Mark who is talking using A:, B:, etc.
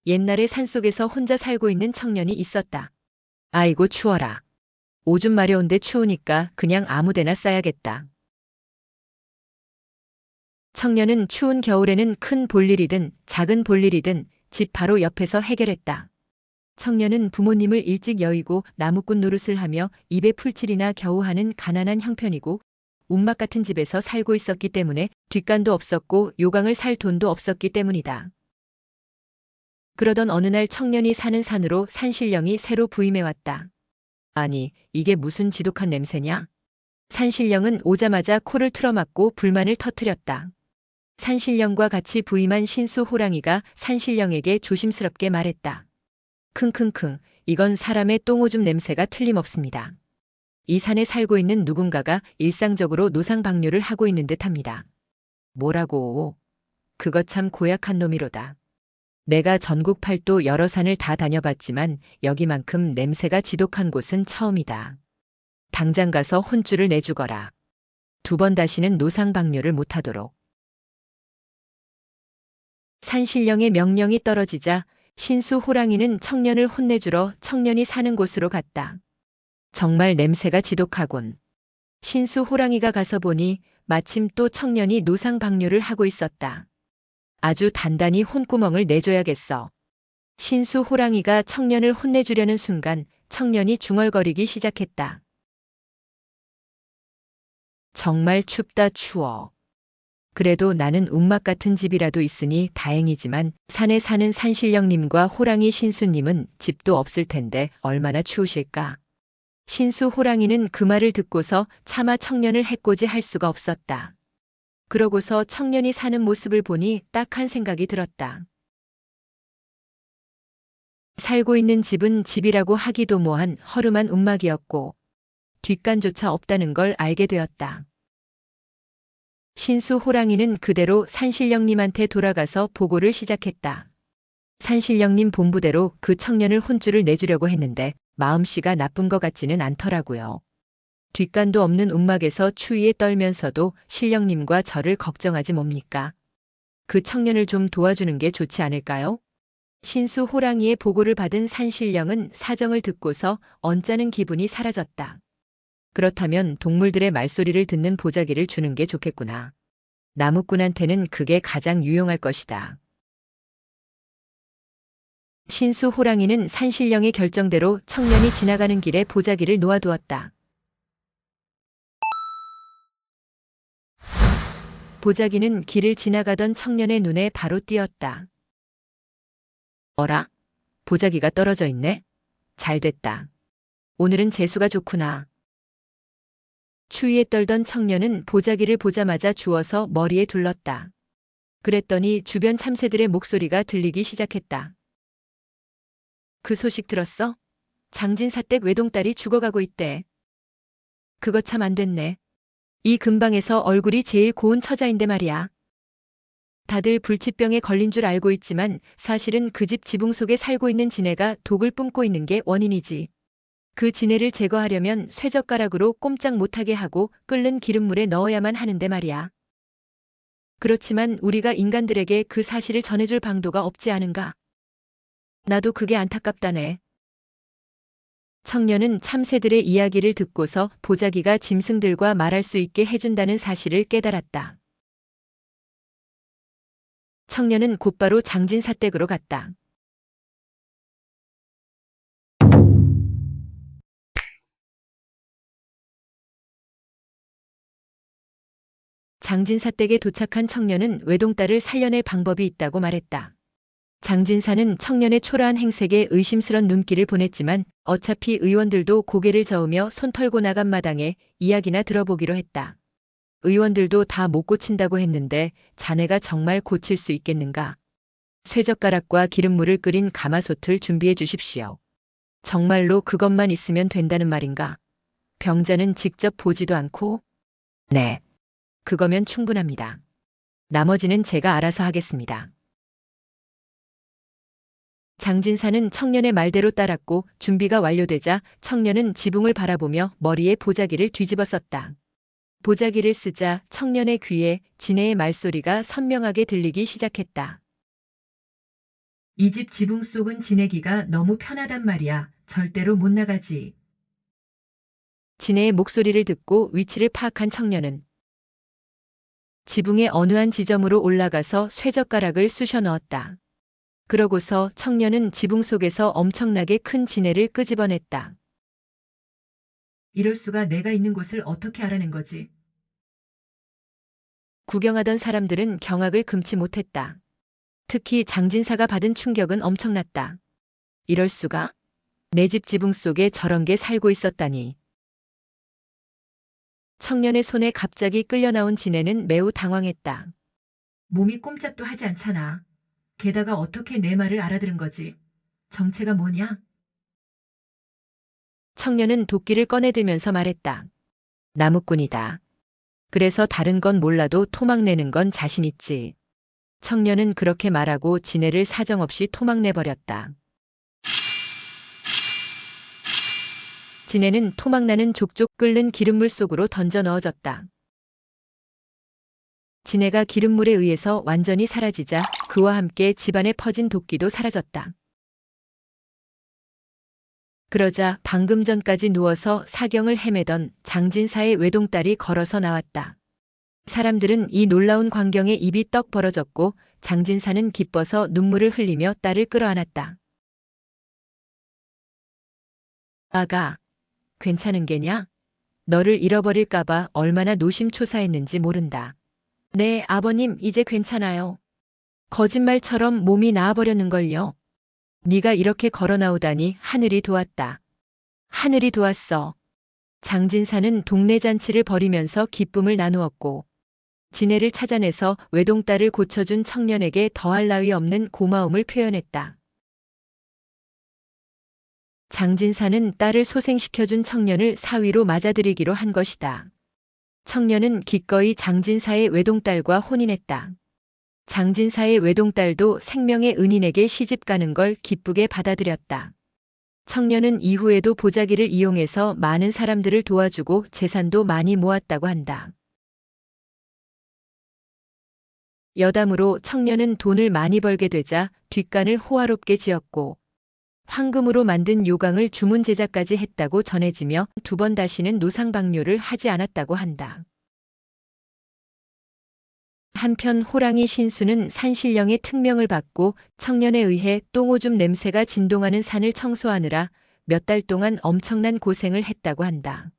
A: 옛날에 산속에서 혼자 살고 있는 청년이 있었다. 아이고 추워라. 오줌 마려운데 추우니까 그냥 아무데나 싸야겠다. 청년은 추운 겨울에는 큰 볼일이든 작은 볼일이든 집 바로 옆에서 해결했다. 청년은 부모님을 일찍 여의고 나무꾼 노릇을 하며 입에 풀칠이나 겨우 하는 가난한 형편이고 움막 같은 집에서 살고 있었기 때문에 뒷간도 없었고 요강을 살 돈도 없었기 때문이다. 그러던 어느 날 청년이 사는 산으로 산신령이 새로 부임해왔다. 아니, 이게 무슨 지독한 냄새냐? 산신령은 오자마자 코를 틀어막고 불만을 터뜨렸다. 산신령과 같이 부임한 신수 호랑이가 산신령에게 조심스럽게 말했다. 킁킁킁, 이건 사람의 똥오줌 냄새가 틀림없습니다. 이 산에 살고 있는 누군가가 일상적으로 노상방뇨를 하고 있는 듯합니다. 뭐라고? 그거 참 고약한 놈이로다. 내가 전국 팔도 여러 산을 다 다녀봤지만 여기만큼 냄새가 지독한 곳은 처음이다. 당장 가서 혼쭐을 내주거라. 2번 다시는 노상방뇨를 못하도록. 산신령의 명령이 떨어지자 신수 호랑이는 청년을 혼내주러 청년이 사는 곳으로 갔다. 정말 냄새가 지독하군. 신수 호랑이가 가서 보니 마침 또 청년이 노상방뇨를 하고 있었다. 아주 단단히 혼구멍을 내줘야겠어. 신수 호랑이가 청년을 혼내주려는 순간 청년이 중얼거리기 시작했다. 정말 춥다 추워. 그래도 나는 움막 같은 집이라도 있으니 다행이지만 산에 사는 산신령님과 호랑이 신수님은 집도 없을 텐데 얼마나 추우실까. 신수 호랑이는 그 말을 듣고서 차마 청년을 해코지 할 수가 없었다. 그러고서 청년이 사는 모습을 보니 딱 한 생각이 들었다. 살고 있는 집은 집이라고 하기도 뭐한 허름한 움막이었고 뒷간조차 없다는 걸 알게 되었다. 신수 호랑이는 그대로 산신령님한테 돌아가서 보고를 시작했다. 산신령님 본부대로 그 청년을 혼쭐을 내주려고 했는데 마음씨가 나쁜 것 같지는 않더라고요. 뒷간도 없는 움막에서 추위에 떨면서도 신령님과 저를 걱정하지 뭡니까? 그 청년을 좀 도와주는 게 좋지 않을까요? 신수 호랑이의 보고를 받은 산신령은 사정을 듣고서 언짢은 기분이 사라졌다. 그렇다면 동물들의 말소리를 듣는 보자기를 주는 게 좋겠구나. 나무꾼한테는 그게 가장 유용할 것이다. 신수 호랑이는 산신령의 결정대로 청년이 지나가는 길에 보자기를 놓아두었다. 보자기는 길을 지나가던 청년의 눈에 바로 띄었다. 어라? 보자기가 떨어져 있네? 잘 됐다. 오늘은 재수가 좋구나. 추위에 떨던 청년은 보자기를 보자마자 주워서 머리에 둘렀다. 그랬더니 주변 참새들의 목소리가 들리기 시작했다. 그 소식 들었어? 장진사댁 외동딸이 죽어가고 있대. 그거 참 안 됐네. 이 근방에서 얼굴이 제일 고운 처자인데 말이야. 다들 불치병에 걸린 줄 알고 있지만 사실은 그 집 지붕 속에 살고 있는 지네가 독을 뿜고 있는 게 원인이지. 그 지네를 제거하려면 쇠젓가락으로 꼼짝 못하게 하고 끓는 기름물에 넣어야만 하는데 말이야. 그렇지만 우리가 인간들에게 그 사실을 전해줄 방도가 없지 않은가? 나도 그게 안타깝다네. 청년은 참새들의 이야기를 듣고서 보자기가 짐승들과 말할 수 있게 해준다는 사실을 깨달았다. 청년은 곧바로 장진사댁으로 갔다. 장진사댁에 도착한 청년은 외동딸을 살려낼 방법이 있다고 말했다. 장진사는 청년의 초라한 행색에 의심스런 눈길을 보냈지만 어차피 의원들도 고개를 저으며 손 털고 나간 마당에 이야기나 들어보기로 했다. 의원들도 다 못 고친다고 했는데 자네가 정말 고칠 수 있겠는가? 쇠젓가락과 기름물을 끓인 가마솥을 준비해 주십시오. 정말로 그것만 있으면 된다는 말인가? 병자는 직접 보지도 않고? 네. 그거면 충분합니다. 나머지는 제가 알아서 하겠습니다. 장진사는 청년의 말대로 따랐고 준비가 완료되자 청년은 지붕을 바라보며 머리에 보자기를 뒤집어 썼다. 보자기를 쓰자 청년의 귀에 지네의 말소리가 선명하게 들리기 시작했다. 이 집 지붕 속은 지내기가 너무 편하단 말이야. 절대로 못 나가지. 지네의 목소리를 듣고 위치를 파악한 청년은 지붕의 어느 한 지점으로 올라가서 쇠젓가락을 쑤셔 넣었다. 그러고서 청년은 지붕 속에서 엄청나게 큰 지네를 끄집어냈다. 이럴 수가, 내가 있는 곳을 어떻게 알아낸 거지? 구경하던 사람들은 경악을 금치 못했다. 특히 장진사가 받은 충격은 엄청났다. 이럴 수가? 내 집 지붕 속에 저런 게 살고 있었다니. 청년의 손에 갑자기 끌려 나온 지네는 매우 당황했다. 몸이 꼼짝도 하지 않잖아. 게다가 어떻게 내 말을 알아들은 거지? 정체가 뭐냐? 청년은 도끼를 꺼내들면서 말했다. 나무꾼이다. 그래서 다른 건 몰라도 토막내는 건 자신 있지. 청년은 그렇게 말하고 지네를 사정없이 토막내버렸다. 지네는 토막나는 족족 끓는 기름물 속으로 던져 넣어졌다. 지네가 기름물에 의해서 완전히 사라지자 그와 함께 집안에 퍼진 도끼도 사라졌다. 그러자 방금 전까지 누워서 사경을 헤매던 장진사의 외동딸이 걸어서 나왔다. 사람들은 이 놀라운 광경에 입이 떡 벌어졌고 장진사는 기뻐서 눈물을 흘리며 딸을 끌어안았다. 아가, 괜찮은 게냐? 너를 잃어버릴까봐 얼마나 노심초사했는지 모른다. 네, 아버님, 이제 괜찮아요. 거짓말처럼 몸이 나아버렸는걸요. 네가 이렇게 걸어 나오다니 하늘이 도왔다. 하늘이 도왔어. 장진사는 동네 잔치를 벌이면서 기쁨을 나누었고 지네를 찾아내서 외동딸을 고쳐준 청년에게 더할 나위 없는 고마움을 표현했다. 장진사는 딸을 소생시켜준 청년을 사위로 맞아들이기로 한 것이다. 청년은 기꺼이 장진사의 외동딸과 혼인했다. 장진사의 외동딸도 생명의 은인에게 시집가는 걸 기쁘게 받아들였다. 청년은 이후에도 보자기를 이용해서 많은 사람들을 도와주고 재산도 많이 모았다고 한다. 여담으로 청년은 돈을 많이 벌게 되자 뒷간을 호화롭게 지었고 황금으로 만든 요강을 주문 제작까지 했다고 전해지며 두 번 다시는 노상방뇨를 하지 않았다고 한다. 한편 호랑이 신수는 산신령의 특명을 받고 청년에 의해 똥오줌 냄새가 진동하는 산을 청소하느라 몇 달 동안 엄청난 고생을 했다고 한다.